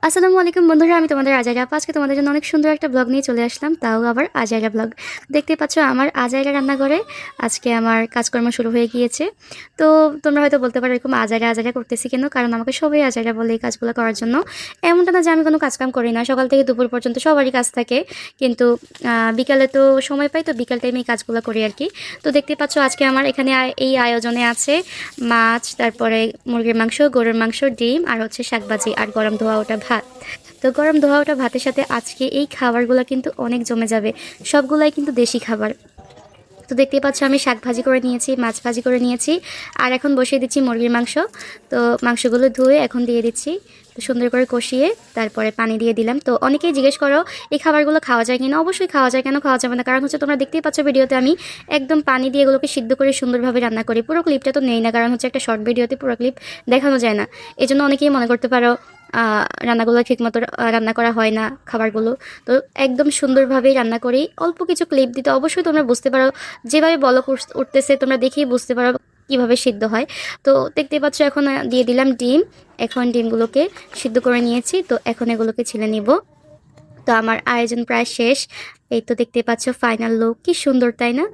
আসসালামু আলাইকুম বন্ধুরা, আমি তোমাদের আজাইরা আপা। আজকে তোমাদের জন্য অনেক সুন্দর একটা ব্লগ নিয়ে চলে আসলাম, তাও আবার আজাইরা ব্লগ। দেখতে পাচ্ছ আমার আজাইরা রান্নাঘরে আজকে আমার কাজকর্ম শুরু হয়ে গিয়েছে। তো তোমরা হয়তো বলতে পারো এরকম আজাইরা আজাইরা করতেছি কেন, কারণ আমাকে সবাই আজাইরা বলে এই কাজগুলো করার জন্য। এমনটা না যে আমি কোনো কাজকাম করি না, সকাল থেকে দুপুর পর্যন্ত সবারই কাজ থাকে, কিন্তু বিকালে তো সময় পাই, তো বিকাল টাইমে এই কাজগুলো করি আর কি। তো দেখতে পাচ্ছ আজকে আমার এখানে এই আয়োজনে আছে মাছ, তারপরে মুরগির মাংস, গরুর মাংস, ডিম, আর হচ্ছে শাকভাজি, আর গরম ধোয়া ওটা ভাত। তো গরম ধোয়া ওটা ভাতের সাথে আজকে এই খাবারগুলো কিন্তু অনেক জমে যাবে, সবগুলাই কিন্তু দেশি খাবার। তো দেখতেই পাচ্ছ আমি শাক ভাজি করে নিয়েছি, মাছ ভাজি করে নিয়েছি, আর এখন বসিয়ে দিচ্ছি মুরগির মাংস। তো মাংসগুলো ধুয়ে এখন দিয়ে দিচ্ছি, তো সুন্দর করে কষিয়ে তারপরে পানি দিয়ে দিলাম। তো অনেকেই জিজ্ঞেস করো এই খাবারগুলো খাওয়া যায় কিনা। অবশ্যই খাওয়া যায়, কেন খাওয়া যাবে না? কারণ হচ্ছে তোমরা দেখতেই পাচ্ছ ভিডিওতে আমি একদম পানি দিয়ে এগুলোকে সিদ্ধ করে সুন্দরভাবে রান্না করি। পুরো ক্লিপটা তো নেই না, কারণ হচ্ছে একটা শর্ট ভিডিওতে পুরো ক্লিপ দেখানো যায় না। এই জন্য অনেকেই মনে করতে পারো রান্নাগুলো ঠিকমতো রান্না করা হয় না খাবারগুলো। তো একদম সুন্দরভাবেই রান্না করি, অল্প কিছু ক্লিপ দিতে অবশ্যই তোমরা বুঝতে পারো, যেভাবে বলক উঠতেছে তোমরা দেখেই বুঝতে পারো কিভাবে সিদ্ধ হয়। তো দেখতে পাচ্ছ এখন দিয়ে দিলাম ডিম। এখন ডিমগুলোকে সিদ্ধ করে নিয়েছি, তো এখন এগুলোকে ছিলে নিব। তো আমার আয়োজন প্রায় শেষ। এই তো দেখতে পাচ্ছ ফাইনাল লুক, কি সুন্দর তাই না?